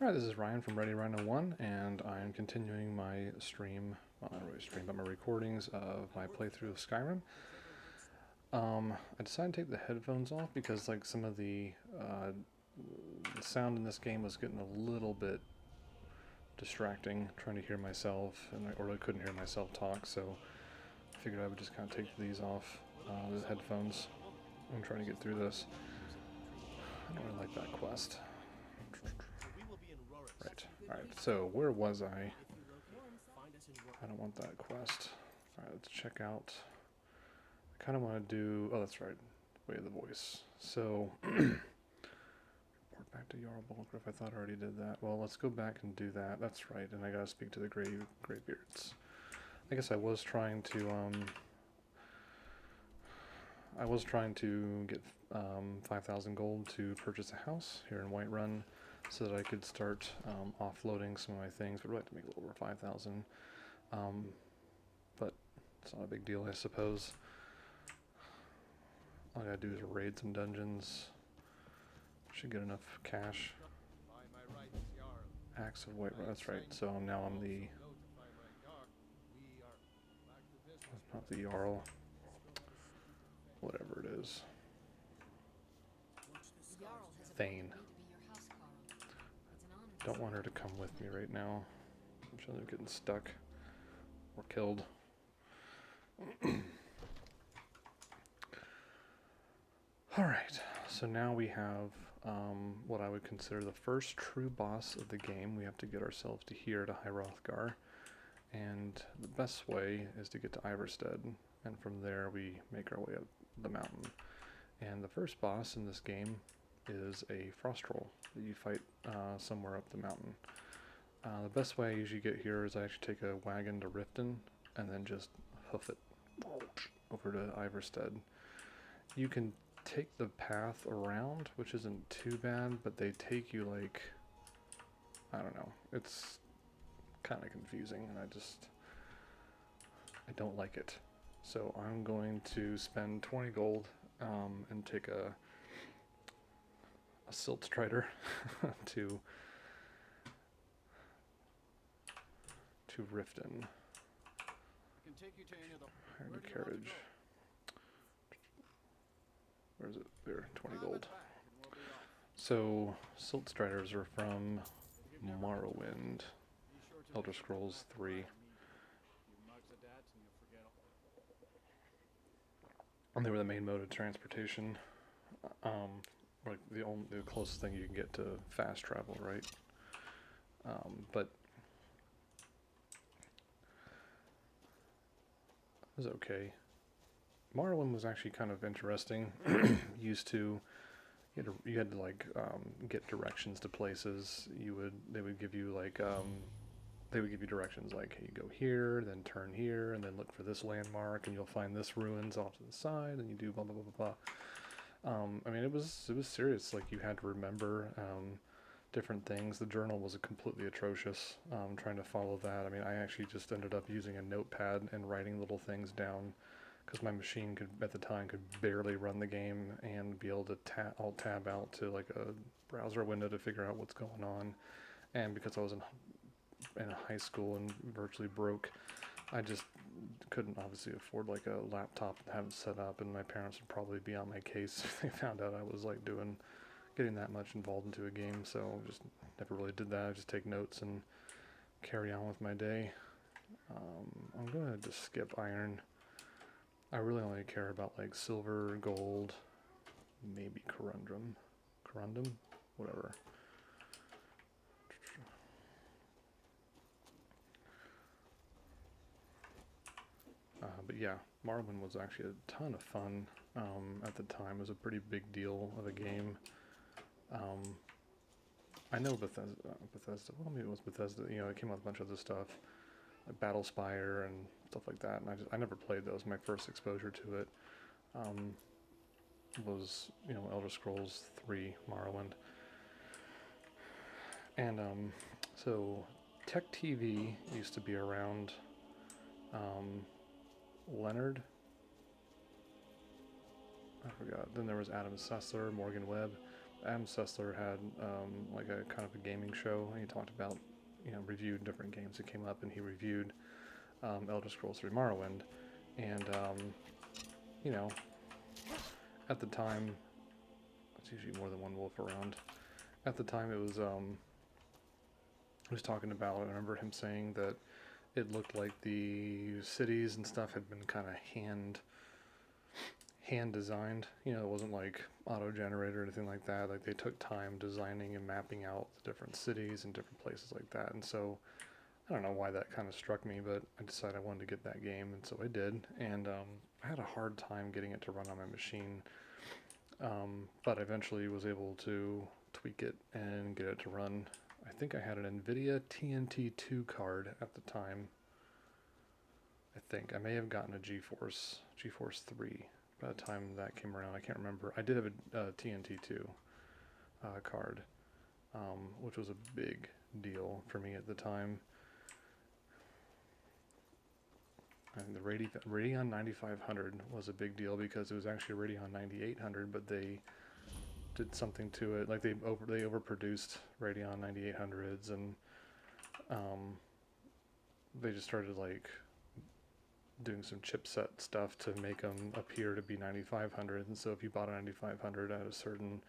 Alright, this is Ryan from Ready Rhino 1, and I am continuing my stream, well, not really stream, but my recordings of my playthrough of Skyrim. I decided to take the headphones off because like some of the sound in this game was getting a little bit distracting, trying to hear myself, or I couldn't hear myself talk, so I figured I would just kind of take these off, the headphones. I'm trying to get through this. I don't really like that quest. Right. Alright, so where was I? I don't want that quest. Alright, let's check out. I kind of want to do. Oh, that's right. Way of the voice. So, report back to Jarl Bulgriff. I thought I already did that. Well, let's go back and do that. That's right. And I gotta speak to the Greybeards. I guess I was trying to. I was trying to get 5,000 gold to purchase a house here in Whiterun, so that I could start offloading some of my things. But I'd like to make a little over 5,000. But it's not a big deal, I suppose. All I gotta do is raid some dungeons. Should get enough cash. Axe of Whiterun. That's right. So now I'm the. Not the Jarl. Whatever it is. Thane. Don't want her to come with me right now. I'm sure they're getting stuck or killed. Alright, so now we have what I would consider the first true boss of the game. We have to get ourselves to here, to High Hrothgar, and the best way is to get to Ivarstead, and from there we make our way up the mountain. And the first boss in this game is a frost troll that you fight somewhere up the mountain. The best way I usually get here is I actually take a wagon to Riften and then just hoof it over to Ivarstead. You can take the path around, which isn't too bad, but they take you like, I don't know, it's kind of confusing, and I don't like it. So I'm going to spend 20 gold and take a silt strider to Riften. Hire a carriage. Where is it? There, 20 gold. So, Silt Striders are from Morrowind, Elder Scrolls 3. And they were the main mode of transportation. Like the closest thing you can get to fast travel, right? But it was okay. Morrowind was actually kind of interesting. You had to like get directions to places. They would give you like they would give you directions like, hey, you go here, then turn here, and then look for this landmark, and you'll find this ruins off to the side, and you do blah blah blah blah blah. I mean, it was serious. Like you had to remember different things. The journal was completely atrocious. Trying to follow that. I mean, I actually just ended up using a notepad and writing little things down, because my machine at the time could barely run the game and be able to alt tab out to like a browser window to figure out what's going on. And because I was in high school and virtually broke, I just couldn't obviously afford like a laptop and have it set up, and my parents would probably be on my case if they found out I was like getting that much involved into a game. So just never really did that. I just take notes and carry on with my day. I'm gonna just skip iron. I really only care about like silver, gold, maybe corundum, whatever. But yeah, Morrowind was actually a ton of fun at the time. It was a pretty big deal of a game. I know Bethesda. Well, maybe it was Bethesda. You know, it came out with a bunch of other stuff, like Battlespire and stuff like that. And I never played those. My first exposure to it was Elder Scrolls 3 Morrowind. And so Tech TV used to be around. Leonard, I forgot. Then there was Adam Sessler, Morgan Webb. Adam Sessler had like a kind of a gaming show, and he talked about, reviewed different games that came up, and he reviewed Elder Scrolls 3 Morrowind, and you know, at the time, it's usually more than one wolf around. At the time, he was talking about. I remember him saying that it looked like the cities and stuff had been kind of hand designed. It wasn't like auto generated or anything like that. Like they took time designing and mapping out the different cities and different places like that. And so I don't know why that kind of struck me, but I decided I wanted to get that game, and so I did. And I had a hard time getting it to run on my machine, but I eventually was able to tweak it and get it to run. I think I had an NVIDIA TNT2 card at the time. I think I may have gotten a GeForce 3 by the time that came around. I can't remember. I did have a TNT2 card, which was a big deal for me at the time. And the Radeon 9500 was a big deal because it was actually a Radeon 9800, but they did something to it. Like they overproduced Radeon 9800s, and they just started like doing some chipset stuff to make them appear to be 9500. And so if you bought a 9500 at a certain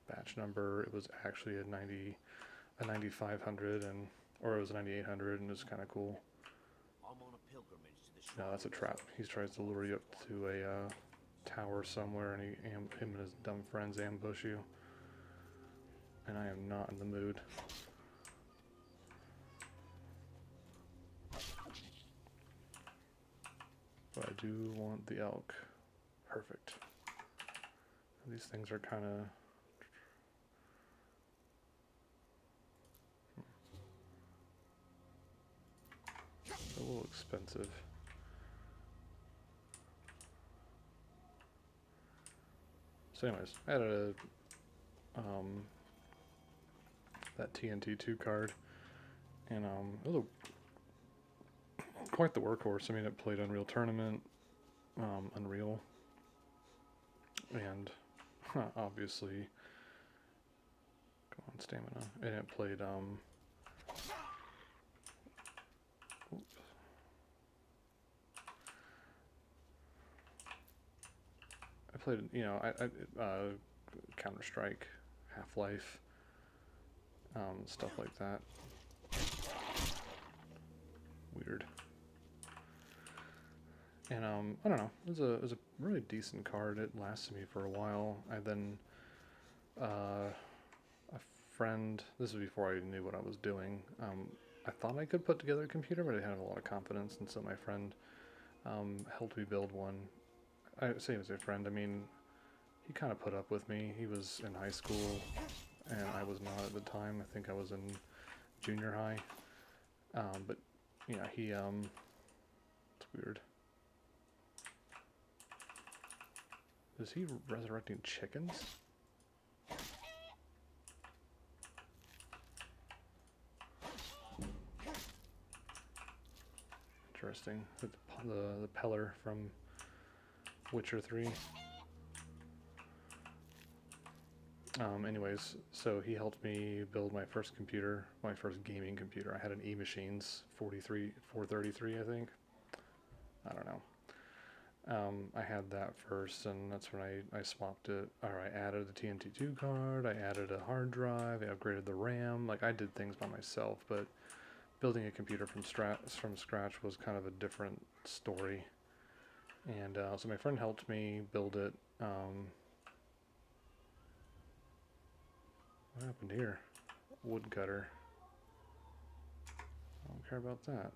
batch number, it was actually a 9500, or it was a 9800, and it was kind of cool. No, that's a trap. He tries to lure you up to a tower somewhere, and him and his dumb friends ambush you. And I am not in the mood. But I do want the elk. Perfect. These things are kind of... a little expensive. So anyways, I had that TNT2 card, and it was quite the workhorse. I mean, it played Unreal Tournament, Unreal, and obviously, come on, stamina, and it played I played, Counter-Strike, Half-Life, stuff like that. Weird. And I don't know. It was a really decent card. It lasted me for a while. I then a friend. This was before I knew what I was doing. I thought I could put together a computer, but I didn't have a lot of confidence, and so my friend helped me build one. I say he was a friend. I mean, he kind of put up with me. He was in high school, and I was not at the time. I think I was in junior high. But yeah, it's weird. Is he resurrecting chickens? Interesting. The Peller from Witcher 3. Anyways, so he helped me build my first computer, my first gaming computer. I had an E-Machines 433, I think. I don't know. I had that first, and that's when I swapped it, or I added the TNT2 card, I added a hard drive, I upgraded the RAM. Like, I did things by myself, but building a computer from scratch was kind of a different story. And so my friend helped me build it. What happened here? Woodcutter. I don't care about that.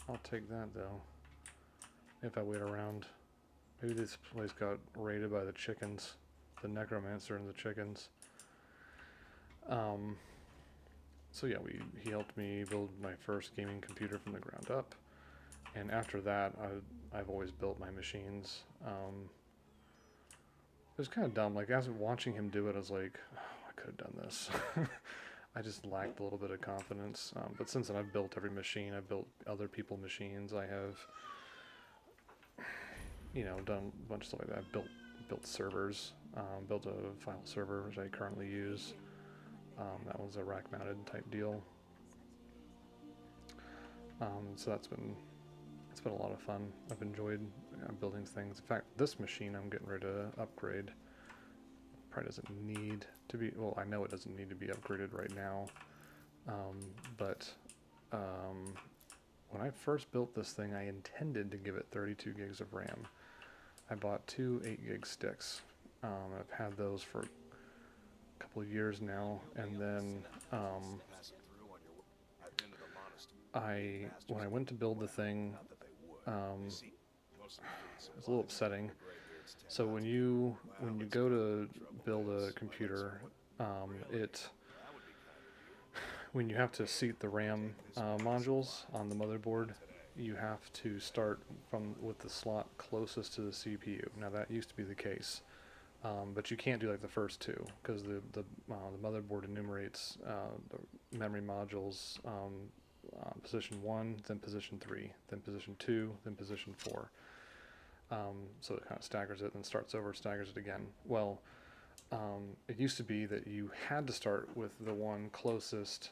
I'll take that though. If I wait around. Maybe this place got raided by the chickens. The necromancer and the chickens. So yeah, he helped me build my first gaming computer from the ground up. And after that, I've always built my machines. It was kind of dumb. Like, as watching him do it, I was like, oh, I could have done this. I just lacked a little bit of confidence. But since then, I've built every machine. I've built other people's machines. I have, done a bunch of stuff like that. I've built servers. built a file server, which I currently use. That was a rack-mounted type deal. So it's been a lot of fun. I've enjoyed building things. In fact, this machine I'm getting ready to upgrade probably doesn't need to be, well, I know it doesn't need to be upgraded right now, but when I first built this thing, I intended to give it 32 gigs of RAM. I bought two 8 gig sticks. I've had those for a couple of years now, and then when I went to build the thing, it was a little upsetting. So when you go to build a computer, when you have to seat the RAM modules on the motherboard, you have to start with the slot closest to the CPU. Now that used to be the case, but you can't do like the first two because the motherboard enumerates the memory modules, position 1, then position 3, then position 2, then position 4. So it kind of staggers it, then starts over, staggers it again. Well, it used to be that you had to start with the one closest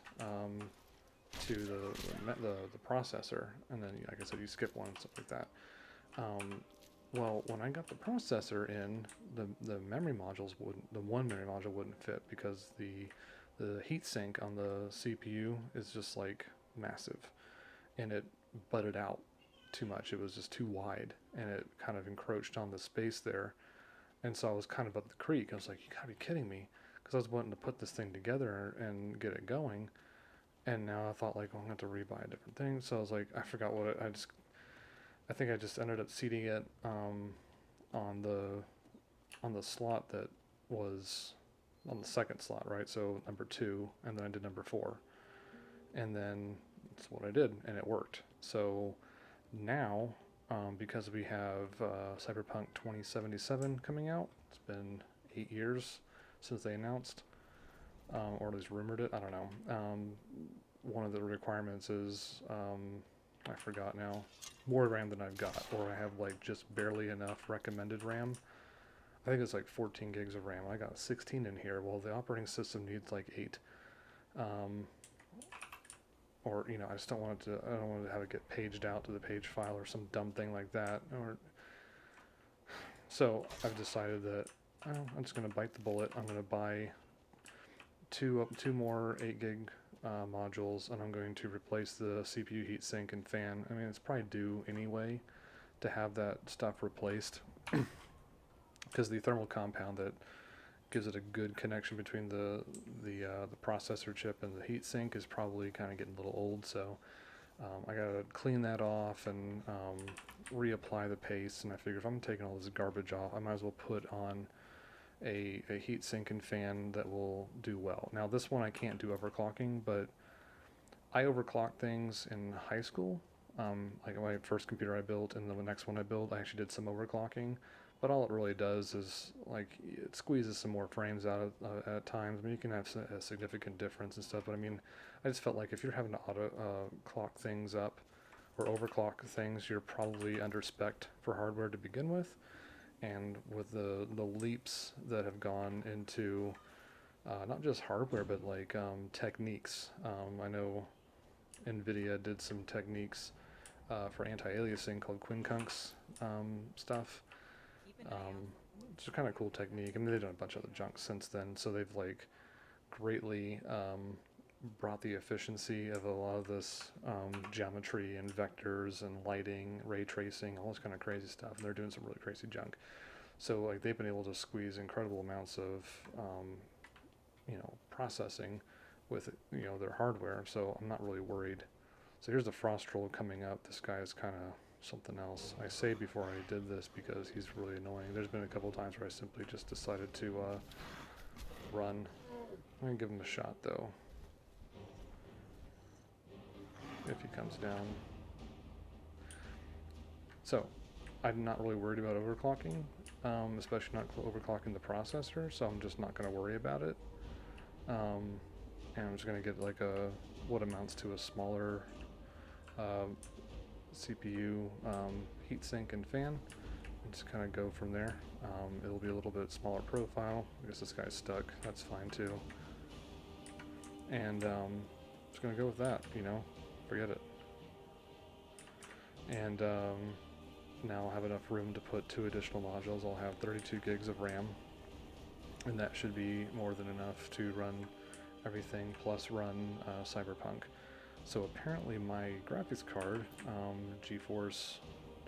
to the processor, and then, like I said, you skip one and stuff like that. Well, when I got the processor in, the memory modules the one memory module wouldn't fit because the heatsink on the CPU is just like massive, and it butted out too much. It was just too wide, and it kind of encroached on the space there. And so I was kind of up the creek. I was like, you gotta be kidding me, because I was wanting to put this thing together and get it going. And now I thought, like, well, I'm going to have to rebuy a different thing. So I was like, I forgot what I think I just ended up seating it on the slot that was on the second slot, right? So number 2, and then I did number 4. And then that's what I did, and it worked. So now, because we have Cyberpunk 2077 coming out, it's been 8 years since they announced, or at least rumored it, I don't know. One of the requirements is, I forgot now, more RAM than I've got, or I have like just barely enough recommended RAM. I think it's like 14 gigs of RAM. I got 16 in here. Well, the operating system needs like 8. Or, you know, I don't want to have it get paged out to the page file or some dumb thing like that. So I've decided that I'm just going to bite the bullet. I'm going to buy two more 8 gig modules, and I'm going to replace the CPU heatsink and fan. I mean, it's probably due anyway to have that stuff replaced, because the thermal compound that gives it a good connection between the processor chip and the heatsink is probably kind of getting a little old. So I gotta clean that off and reapply the paste. And I figure if I'm taking all this garbage off, I might as well put on a heatsink and fan that will do well. Now this one I can't do overclocking, but I overclock things in high school. Like my first computer I built and the next one I built, I actually did some overclocking. But all it really does is, like, it squeezes some more frames out at times. I mean, you can have a significant difference and stuff, but I mean, I just felt like if you're having to clock things up or overclock things, you're probably under spec'd for hardware to begin with. And with the leaps that have gone into not just hardware, but like techniques. I know NVIDIA did some techniques for anti-aliasing called quincunx stuff. It's a kind of cool technique. I mean, they've done a bunch of other junk since then, so they've like greatly brought the efficiency of a lot of this geometry and vectors and lighting, ray tracing, all this kind of crazy stuff. And they're doing some really crazy junk. So like they've been able to squeeze incredible amounts of processing with their hardware. So I'm not really worried. So here's the frost troll coming up. This guy is kind of something else. I say before I did this because he's really annoying. There's been a couple of times where I simply just decided to run. I'm gonna give him a shot though, if he comes down. So I'm not really worried about overclocking, especially not overclocking the processor, so I'm just not going to worry about it. And I'm just going to get like what amounts to a smaller CPU heatsink and fan, just kind of go from there. It'll be a little bit smaller profile. I guess this guy's stuck. That's fine too. And just gonna go with that. Forget it. And now I'll have enough room to put 2 additional modules. I'll have 32 gigs of RAM, and that should be more than enough to run everything plus run Cyberpunk. So apparently my graphics card, GeForce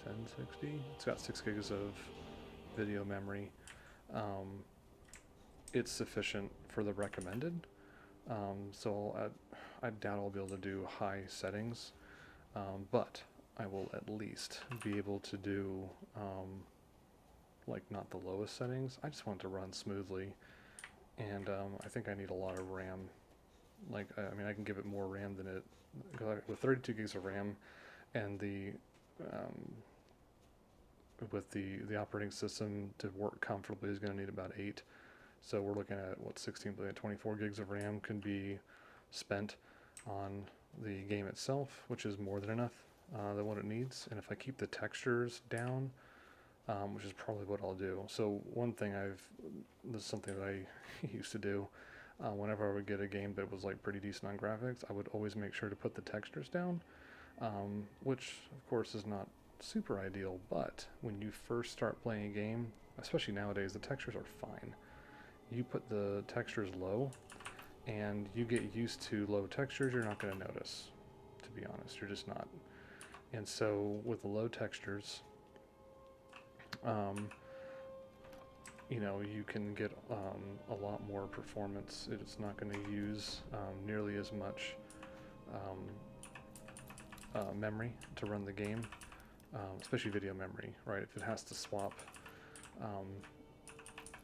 1060, it's got 6 gigs of video memory. It's sufficient for the recommended. So I doubt I'll be able to do high settings, but I will at least be able to do like not the lowest settings. I just want it to run smoothly, and I think I need a lot of RAM. Like, I mean, I can give it more RAM than it, with 32 gigs of RAM, and with the operating system to work comfortably is going to need about 8. So we're looking at what 24 gigs of RAM can be spent on the game itself, which is more than enough than what it needs. And if I keep the textures down, which is probably what I'll do. So one thing this is something that I used to do. Whenever I would get a game that was like pretty decent on graphics, I would always make sure to put the textures down, which of course is not super ideal, but when you first start playing a game, especially nowadays, the textures are fine. You put the textures low and you get used to low textures, you're not going to notice, to be honest. You're just not. And so with the low textures, you can get a lot more performance. It's not going to use nearly as much memory to run the game, especially video memory, right? If it has to swap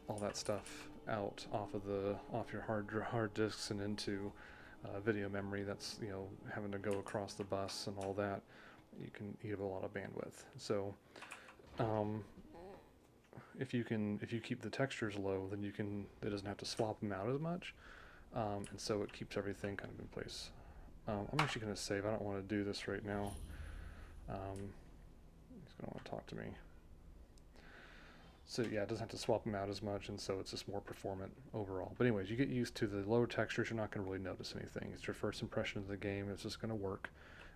all that stuff out off your hard disks and into video memory, that's having to go across the bus and all that. You can eat up a lot of bandwidth. So if you keep the textures low, then it doesn't have to swap them out as much, and so it keeps everything kind of in place. I'm actually going to save. I don't want to do this right now. He's going to want to talk to me. So yeah, it doesn't have to swap them out as much, and so it's just more performant overall. But anyways, you get used to the lower textures, you're not going to really notice anything. It's your first impression of the game. It's just going to work,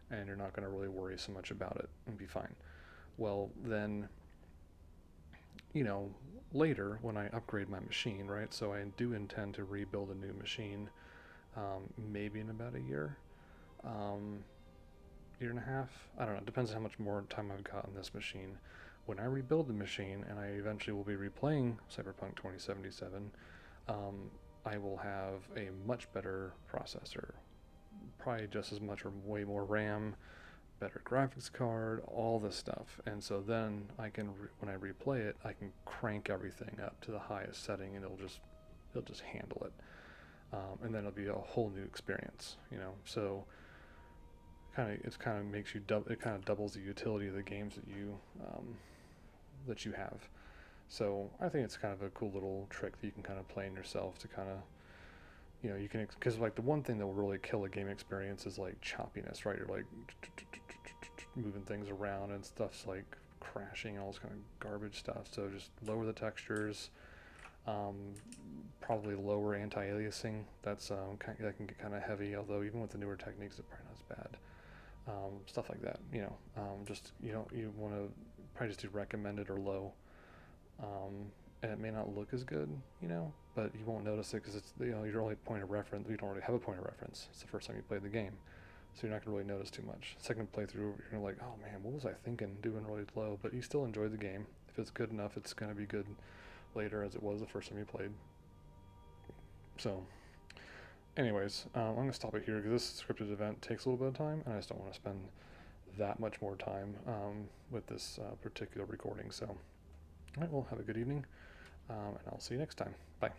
and you're not going to really worry so much about it and be fine. Well, then, later when I upgrade my machine, right? So I do intend to rebuild a new machine, maybe in about a year, year and a half. I don't know. It depends on how much more time I've got on this machine. When I rebuild the machine and I eventually will be replaying Cyberpunk 2077, I will have a much better processor, probably just as much or way more RAM, better graphics card, all this stuff. And so then I can, when I replay it, I can crank everything up to the highest setting, and it'll just handle it. And then it'll be a whole new experience, So it kind of makes you it kind of doubles the utility of the games that you have. So I think it's kind of a cool little trick that you can kind of play in yourself to kind of, you can, because like the one thing that will really kill a game experience is like choppiness, right? You're like moving things around and stuff's like crashing and all this kind of garbage stuff. So just lower the textures, probably lower anti-aliasing. That can get kind of heavy, although even with the newer techniques, it's probably not as bad. Stuff like that, just you want to probably just do recommended or low, and it may not look as good, but you won't notice it because it's your only point of reference. You don't really have a point of reference. It's the first time you played the game, so you're not gonna really notice too much. Second playthrough, you're gonna like, oh man, what was I thinking, doing really low? But you still enjoy the game. If it's good enough, it's gonna be good later, as it was the first time you played. So anyways, I'm going to stop it here because this scripted event takes a little bit of time, and I just don't want to spend that much more time with this particular recording. So, all right, well, have a good evening, and I'll see you next time. Bye.